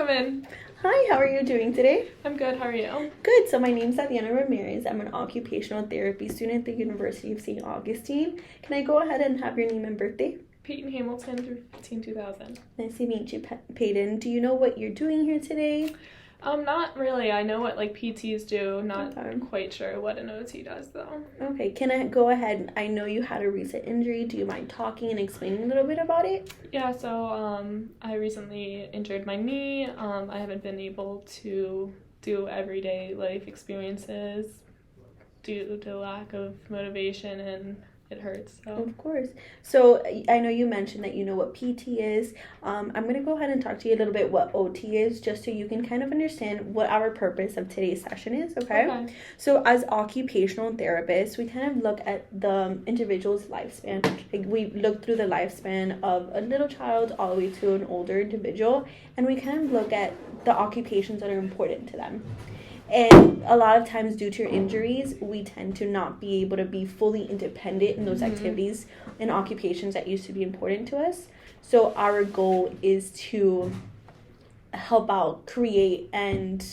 come in. Hi, how are you doing today? I'm good. How are you? Good. So my name's Tatiana Ramirez. I'm an occupational therapy student at the University of St. Augustine. Can I go ahead and have your name and birthday? Peyton Hamilton through 2000. Nice to meet you, Peyton. Do you know what you're doing here today? Not really. I know what PTs do. Not Okay. quite sure what an OT does though. Okay, can I go ahead? I know you had a recent injury. Do you mind talking and explaining a little bit about it? Yeah, so I recently injured my knee. I haven't been able to do everyday life experiences due to lack of motivation, and it hurts. So Of course. So I know you mentioned that you know what PT is. I'm going to go ahead and talk to you a little bit what OT is, just so you can kind of understand what our purpose of today's session is, okay? So as occupational therapists, we kind of look at the individual's lifespan. Like we look through the lifespan of a little child all the way to an older individual, and we kind of look at the occupations that are important to them. And a lot of times, due to your injuries, we tend to not be able to be fully independent in those activities and occupations that used to be important to us. So our goal is to help out, create, and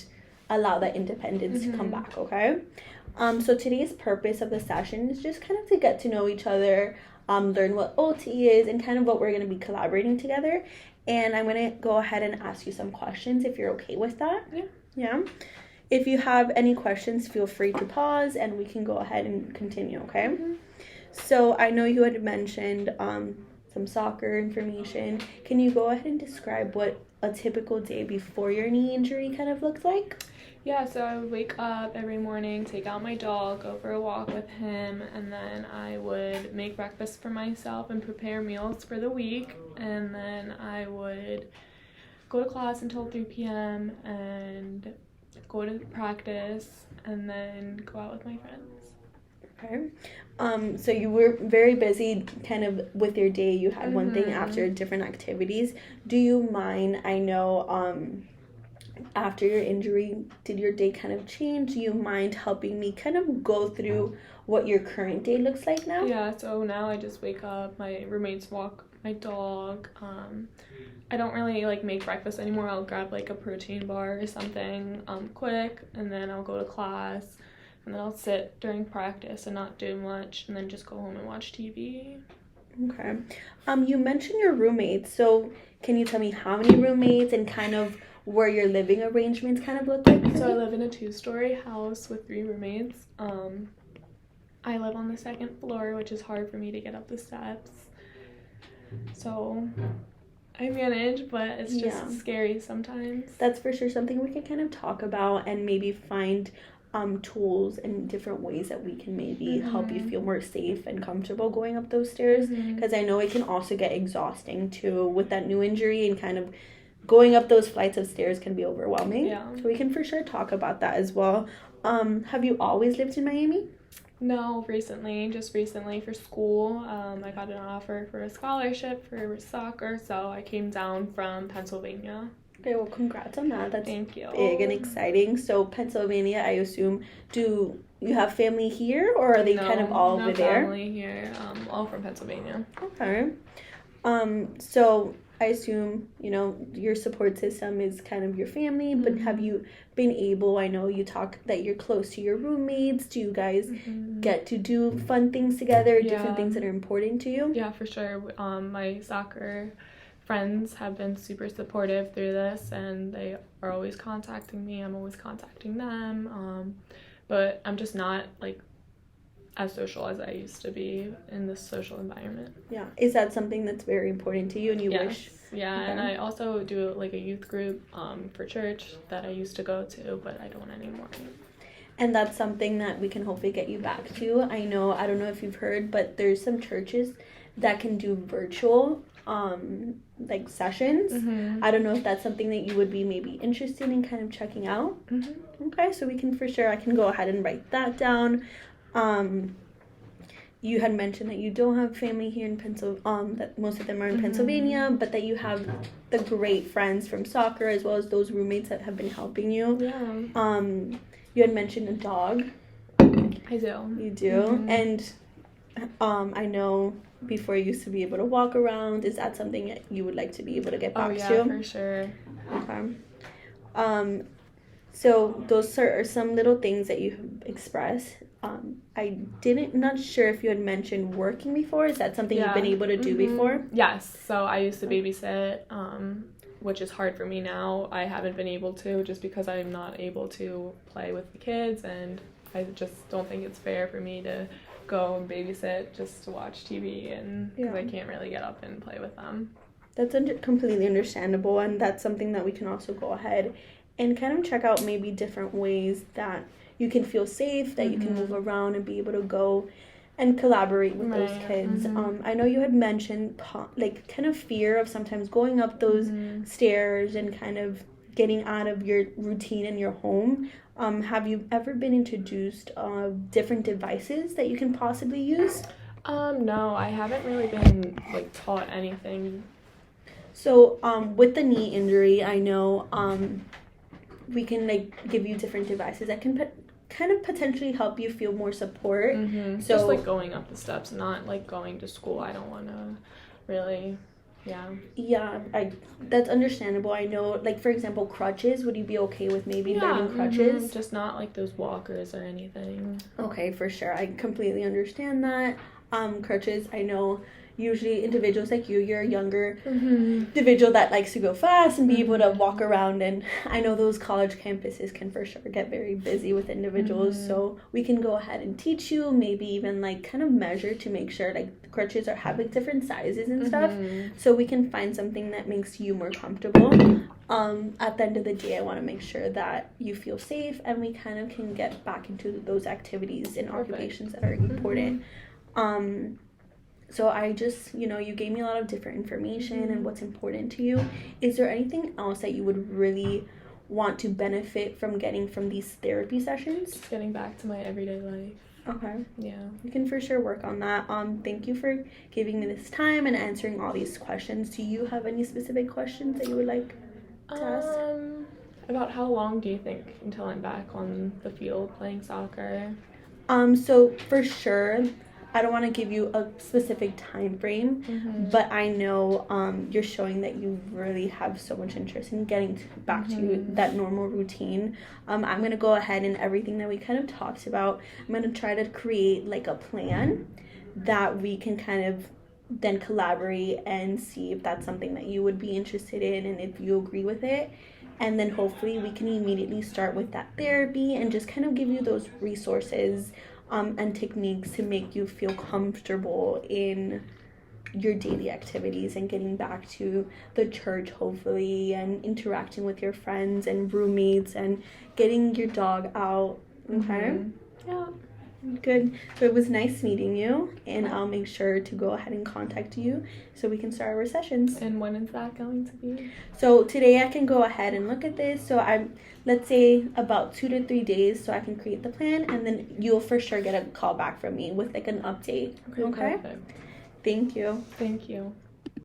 allow that independence to come back, okay? So today's purpose of the session is just kind of to get to know each other, learn what OT is, and kind of what we're going to be collaborating together. And I'm going to go ahead and ask you some questions if you're okay with that. Yeah. If you have any questions, feel free to pause and we can go ahead and continue, okay? So I know you had mentioned some soccer information. Can you go ahead and describe what a typical day before your knee injury kind of looks like? Yeah, so I would wake up every morning, take out my dog, go for a walk with him, and then I would make breakfast for myself and prepare meals for the week, and then I would go to class until 3 p.m. and go to practice, and then go out with my friends. Okay. So you were very busy kind of with your day. You had one thing after different activities. Do you mind, I know after your injury, did your day kind of change? Do you mind helping me kind of go through what your current day looks like now? Yeah, so now I just wake up, my roommates walk my dog. I don't really make breakfast anymore. I'll grab a protein bar or something quick, and then I'll go to class, and then I'll sit during practice and not do much, and then just go home and watch TV. Okay. You mentioned your roommates, so can you tell me how many roommates and kind of where your living arrangements kind of look like? So I live in a 2-story house with 3 roommates. I live on the 2nd floor, which is hard for me to get up the steps. So I manage, but it's just scary sometimes. That's for sure something we can kind of talk about and maybe find tools and different ways that we can maybe help you feel more safe and comfortable going up those stairs, because I know it can also get exhausting too with that new injury, and kind of going up those flights of stairs can be overwhelming. So we can for sure talk about that as well. Have you always lived in Miami? No, just recently for school. I got an offer for a scholarship for soccer, so I came down from Pennsylvania. Okay, well, congrats on that. That's Thank you. Big and exciting. So Pennsylvania, I assume, do you have family here, or are they kind of all over there? No family here, all from Pennsylvania. Okay. So I assume, your support system is kind of your family, but have you been able, I know you talk that you're close to your roommates. Do you guys get to do fun things together, different things that are important to you? Yeah, for sure. My soccer friends have been super supportive through this, and they are always contacting me. I'm always contacting them. But I'm just not as social as I used to be in this social environment. Yeah. Is that something that's very important to you and you wish? Yeah, and I also do a youth group for church that I used to go to, but I don't anymore. And that's something that we can hopefully get you back to. I don't know if you've heard, but there's some churches that can do virtual sessions. I don't know if that's something that you would be maybe interested in kind of checking out. Okay, so we can I can go ahead and write that down. You had mentioned that you don't have family here in Pennsylvania, that most of them are in Pennsylvania, but that you have the great friends from soccer as well as those roommates that have been helping you. Yeah. You had mentioned a dog. I do. You do. And I know before you used to be able to walk around. Is that something that you would like to be able to get back to? For sure. Okay. So those are some little things that you express. Not sure if you had mentioned working before. Is that something you've been able to do before? Yes. So I used to babysit, which is hard for me now. I haven't been able to just because I'm not able to play with the kids, and I just don't think it's fair for me to go and babysit just to watch TV, and because I can't really get up and play with them. That's completely understandable, and that's something that we can also go ahead and kind of check out maybe different ways that you can feel safe, that you can move around and be able to go and collaborate with those kids. I know you had mentioned like kind of fear of sometimes going up those stairs and kind of getting out of your routine in your home. Have you ever been introduced different devices that you can possibly use? No, I haven't really been like taught anything. So with the knee injury, I know we can like give you different devices that can kind of potentially help you feel more support. So just like going up the steps, not like going to school. I don't want to really. Yeah, that's understandable. I know, like, for example, crutches. Would you be okay with maybe learning crutches? Just not like those walkers or anything. Okay, for sure. I completely understand that. Crutches, I know usually individuals like you're a younger individual that likes to go fast and be able to walk around, and I know those college campuses can for sure get very busy with individuals, so we can go ahead and teach you, maybe even like kind of measure to make sure like the crutches have like different sizes and stuff, so we can find something that makes you more comfortable. At the end of the day, I want to make sure that you feel safe and we kind of can get back into those activities and occupations that are important. So I just, you gave me a lot of different information and what's important to you. Is there anything else that you would really want to benefit from getting from these therapy sessions? Just getting back to my everyday life. Okay. Yeah. You can for sure work on that. Thank you for giving me this time and answering all these questions. Do you have any specific questions that you would like to ask? About how long do you think until I'm back on the field playing soccer? So for sure, I don't want to give you a specific time frame, but I know you're showing that you really have so much interest in getting back to that normal routine. I'm going to go ahead and everything that we kind of talked about, I'm going to try to create like a plan that we can kind of then collaborate and see if that's something that you would be interested in and if you agree with it. And then hopefully we can immediately start with that therapy and just kind of give you those resources and techniques to make you feel comfortable in your daily activities and getting back to the church, hopefully, and interacting with your friends and roommates and getting your dog out. Okay? Yeah. Good. So it was nice meeting you, and I'll make sure to go ahead and contact you so we can start our sessions. And when is that going to be? So today I can go ahead and look at this. So let's say about 2 to 3 days so I can create the plan, and then you'll for sure get a call back from me with like an update. Okay? Perfect. Thank you. Thank you.